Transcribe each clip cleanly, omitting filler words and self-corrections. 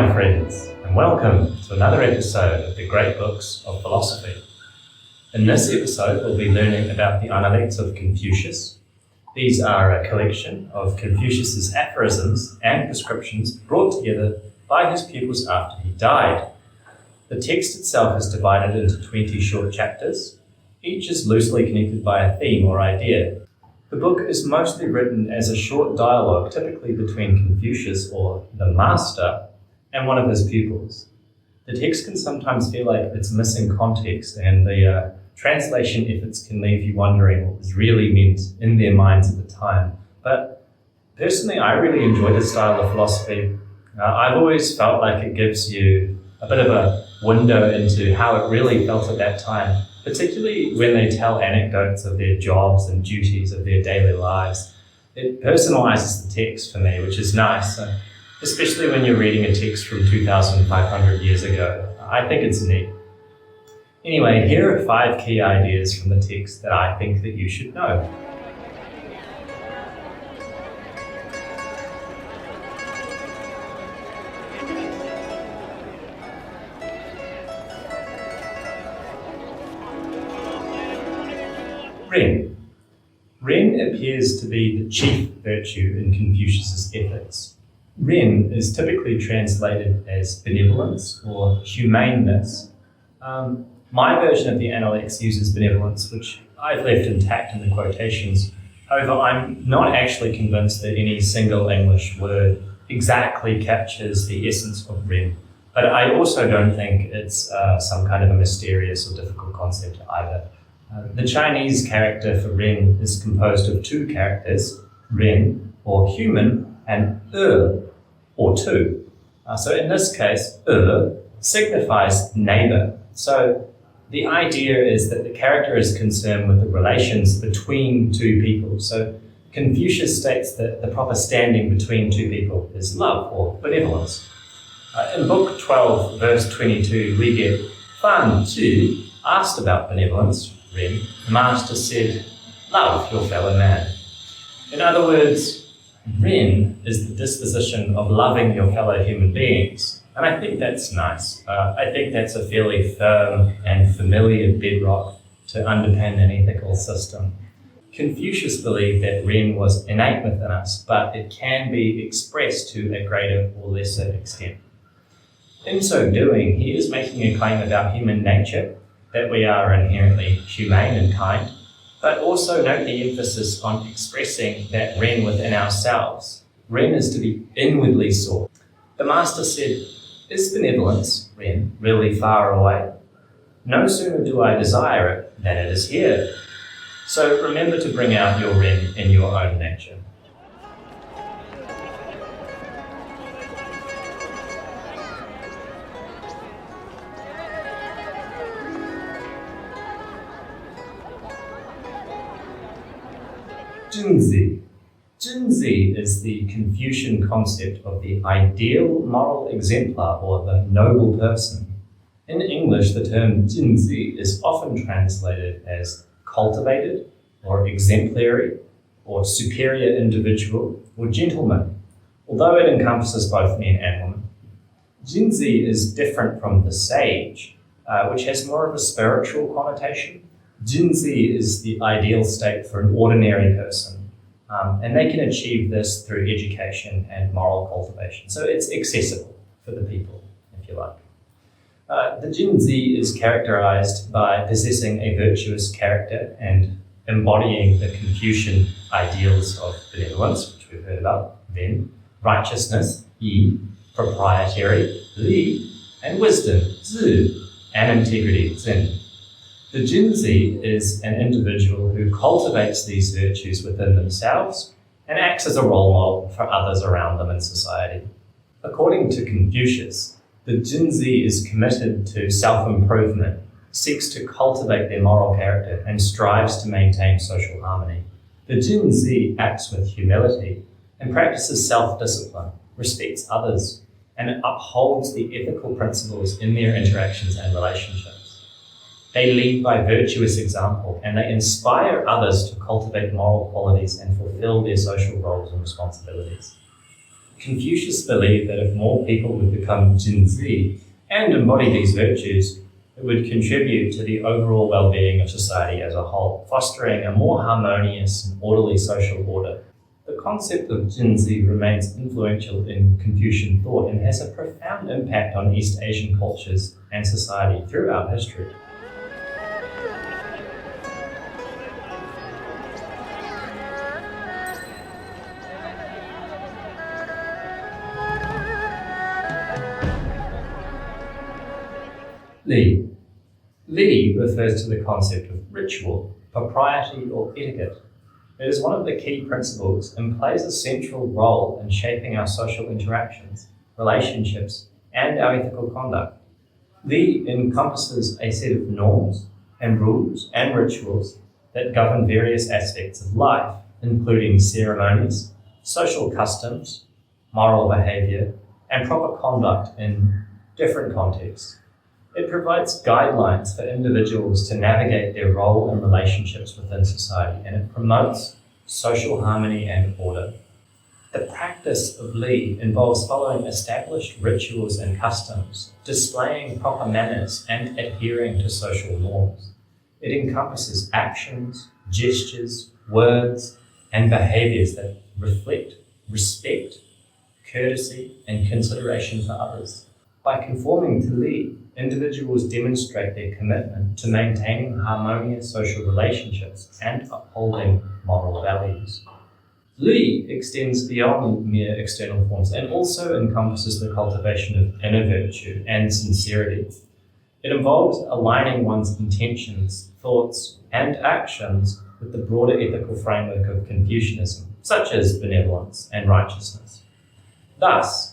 my friends, and welcome to another episode of the Great Books of Philosophy. In this episode, we'll be learning about the Analects of Confucius. These are a collection of Confucius's aphorisms and prescriptions brought together by his pupils after he died. The text itself is divided into 20 short chapters. Each is loosely connected by a theme or idea. The book is mostly written as a short dialogue, typically between Confucius, or the master, and one of his pupils. The text can sometimes feel like it's missing context, and the translation efforts can leave you wondering what was really meant in their minds at the time. But personally, I really enjoy this style of philosophy. I've always felt like it gives you a bit of a window into how it really felt at that time, particularly when they tell anecdotes of their jobs and duties of their daily lives. It personalizes the text for me, which is nice, especially when you're reading a text from 2,500 years ago. I think it's neat. Anyway, here are 5 key ideas from the text that I think that you should know. Ren. Ren appears to be the chief virtue in Confucius's ethics. Ren is typically translated as benevolence or humaneness. My version of the Analects uses benevolence, which I've left intact in the quotations. However, I'm not actually convinced that any single English word exactly captures the essence of Ren. But I also don't think it's some kind of a mysterious or difficult concept either. The Chinese character for Ren is composed of 2 characters, Ren, or human, and or two. So in this case, signifies neighbor. So the idea is that the character is concerned with the relations between 2 people. So Confucius states that the proper standing between 2 people is love or benevolence. In Book 12, verse 22, we get Fan Zhi asked about benevolence. Ren, the master said, love your fellow man. In other words, Ren is the disposition of loving your fellow human beings. And I think that's nice. I think that's a fairly firm and familiar bedrock to underpin an ethical system. Confucius believed that Ren was innate within us, but it can be expressed to a greater or lesser extent. In so doing, he is making a claim about human nature, that we are inherently humane and kind, but also note the emphasis on expressing that Ren within ourselves. Ren is to be inwardly sought. The master said, is benevolence, Ren, really far away? No sooner do I desire it than it is here. So remember to bring out your Ren in your own nature. Junzi. Junzi is the Confucian concept of the ideal moral exemplar or the noble person. In English, the term Junzi is often translated as cultivated or exemplary or superior individual or gentleman, although it encompasses both men and women. Junzi is different from the sage, which has more of a spiritual connotation. Junzi is the ideal state for an ordinary person, and they can achieve this through education and moral cultivation. So it's accessible for the people, if you like. The Junzi is characterized by possessing a virtuous character and embodying the Confucian ideals of benevolence, which we've heard about, Ren, righteousness, Yi, proprietary, Li, and wisdom, Zi, and integrity, Zin. The Junzi is an individual who cultivates these virtues within themselves and acts as a role model for others around them in society. According to Confucius, the Junzi is committed to self-improvement, seeks to cultivate their moral character, and strives to maintain social harmony. The Junzi acts with humility and practices self-discipline, respects others, and upholds the ethical principles in their interactions and relationships. They lead by virtuous example, and they inspire others to cultivate moral qualities and fulfill their social roles and responsibilities. Confucius believed that if more people would become Jinzi and embody these virtues, it would contribute to the overall well-being of society as a whole, fostering a more harmonious and orderly social order. The concept of Jinzi remains influential in Confucian thought and has a profound impact on East Asian cultures and society throughout history. Li. Li refers to the concept of ritual, propriety, or etiquette. It is one of the key principles and plays a central role in shaping our social interactions, relationships, and our ethical conduct. Li encompasses a set of norms and rules and rituals that govern various aspects of life, including ceremonies, social customs, moral behaviour, and proper conduct in different contexts. It provides guidelines for individuals to navigate their role and relationships within society, and it promotes social harmony and order. The practice of Li involves following established rituals and customs, displaying proper manners, and adhering to social norms. It encompasses actions, gestures, words, and behaviours that reflect respect, courtesy, and consideration for others. By conforming to Li, individuals demonstrate their commitment to maintaining harmonious social relationships and upholding moral values. Li extends beyond mere external forms and also encompasses the cultivation of inner virtue and sincerity. It involves aligning one's intentions, thoughts, and actions with the broader ethical framework of Confucianism, such as benevolence and righteousness. Thus,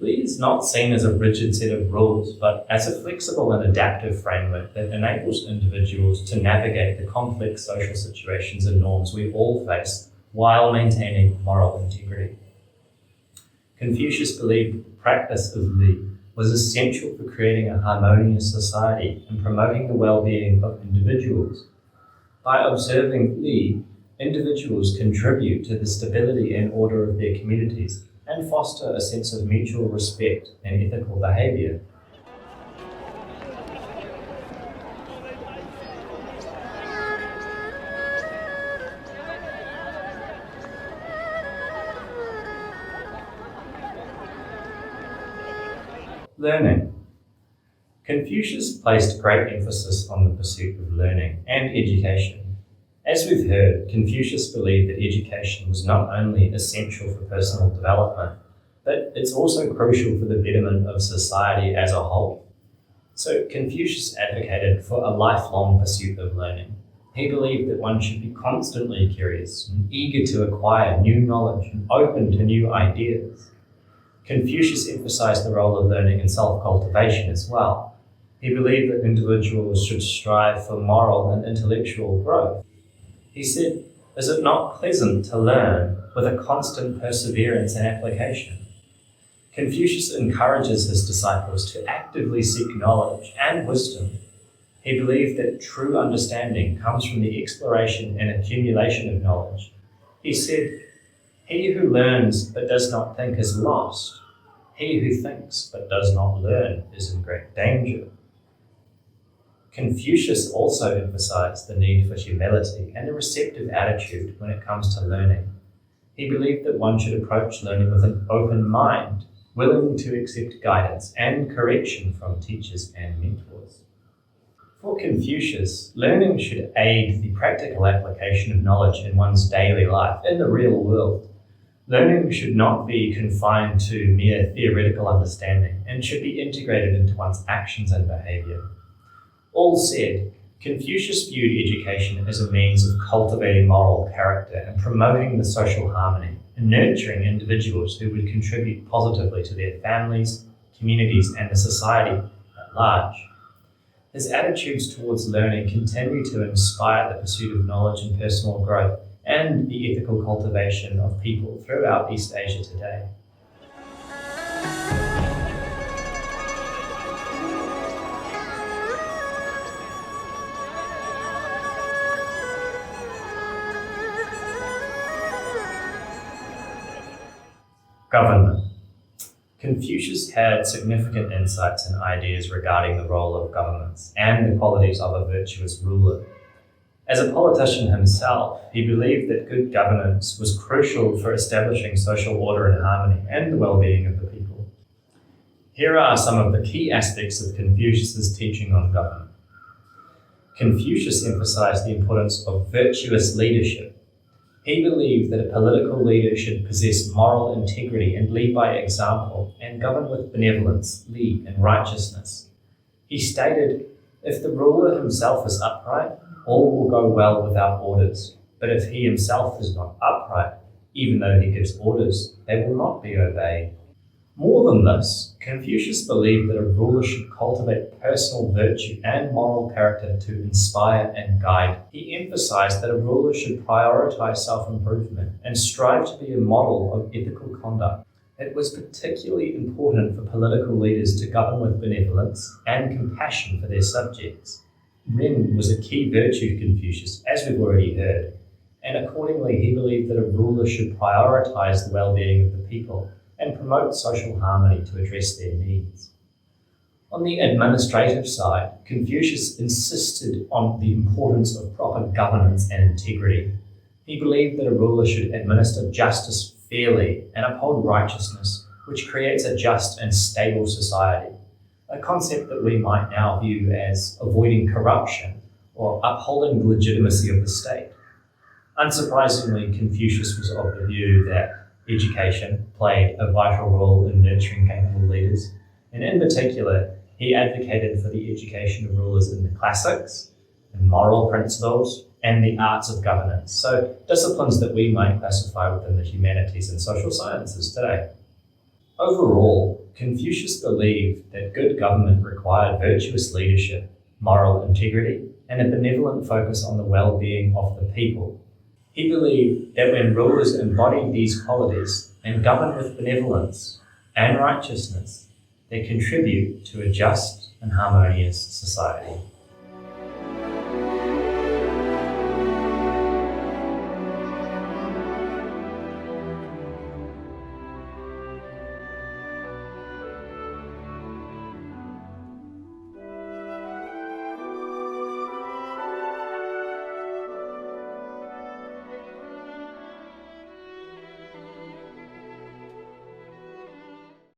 Li is not seen as a rigid set of rules, but as a flexible and adaptive framework that enables individuals to navigate the complex social situations and norms we all face while maintaining moral integrity. Confucius believed the practice of Li was essential for creating a harmonious society and promoting the well-being of individuals. By observing Li, individuals contribute to the stability and order of their communities and foster a sense of mutual respect and ethical behaviour. Learning. Confucius placed great emphasis on the pursuit of learning and education. As we've heard, Confucius believed that education was not only essential for personal development, but it's also crucial for the betterment of society as a whole. So Confucius advocated for a lifelong pursuit of learning. He believed that one should be constantly curious and eager to acquire new knowledge and open to new ideas. Confucius emphasized the role of learning in self-cultivation as well. He believed that individuals should strive for moral and intellectual growth. He said, "Is it not pleasant to learn with a constant perseverance and application?" Confucius encourages his disciples to actively seek knowledge and wisdom. He believed that true understanding comes from the exploration and accumulation of knowledge. He said, "He who learns but does not think is lost. He who thinks but does not learn is in great danger." Confucius also emphasized the need for humility and a receptive attitude when it comes to learning. He believed that one should approach learning with an open mind, willing to accept guidance and correction from teachers and mentors. For Confucius, learning should aid the practical application of knowledge in one's daily life, in the real world. Learning should not be confined to mere theoretical understanding and should be integrated into one's actions and behaviour. All said, Confucius viewed education as a means of cultivating moral character and promoting the social harmony and nurturing individuals who would contribute positively to their families, communities, and the society at large. His attitudes towards learning continue to inspire the pursuit of knowledge and personal growth and the ethical cultivation of people throughout East Asia today. Government. Confucius had significant insights and ideas regarding the role of governments and the qualities of a virtuous ruler. As a politician himself, he believed that good governance was crucial for establishing social order and harmony and the well-being of the people. Here are some of the key aspects of Confucius's teaching on government. Confucius emphasized the importance of virtuous leadership. He believed that a political leader should possess moral integrity and lead by example and govern with benevolence, lead in righteousness. He stated, if the ruler himself is upright, all will go well without orders. But if he himself is not upright, even though he gives orders, they will not be obeyed. More than this, Confucius believed that a ruler should cultivate personal virtue and moral character to inspire and guide. He emphasized that a ruler should prioritize self-improvement and strive to be a model of ethical conduct. It was particularly important for political leaders to govern with benevolence and compassion for their subjects. Ren was a key virtue of Confucius, as we've already heard, and accordingly he believed that a ruler should prioritize the well-being of the people and promote social harmony to address their needs. On the administrative side, Confucius insisted on the importance of proper governance and integrity. He believed that a ruler should administer justice fairly and uphold righteousness, which creates a just and stable society, a concept that we might now view as avoiding corruption or upholding the legitimacy of the state. Unsurprisingly, Confucius was of the view that education played a vital role in nurturing capable leaders, and in particular, he advocated for the education of rulers in the classics, in moral principles, and the arts of governance, so disciplines that we might classify within the humanities and social sciences today. Overall, Confucius believed that good government required virtuous leadership, moral integrity, and a benevolent focus on the well-being of the people. He believed that when rulers embodied these qualities and govern with benevolence and righteousness, they contribute to a just and harmonious society.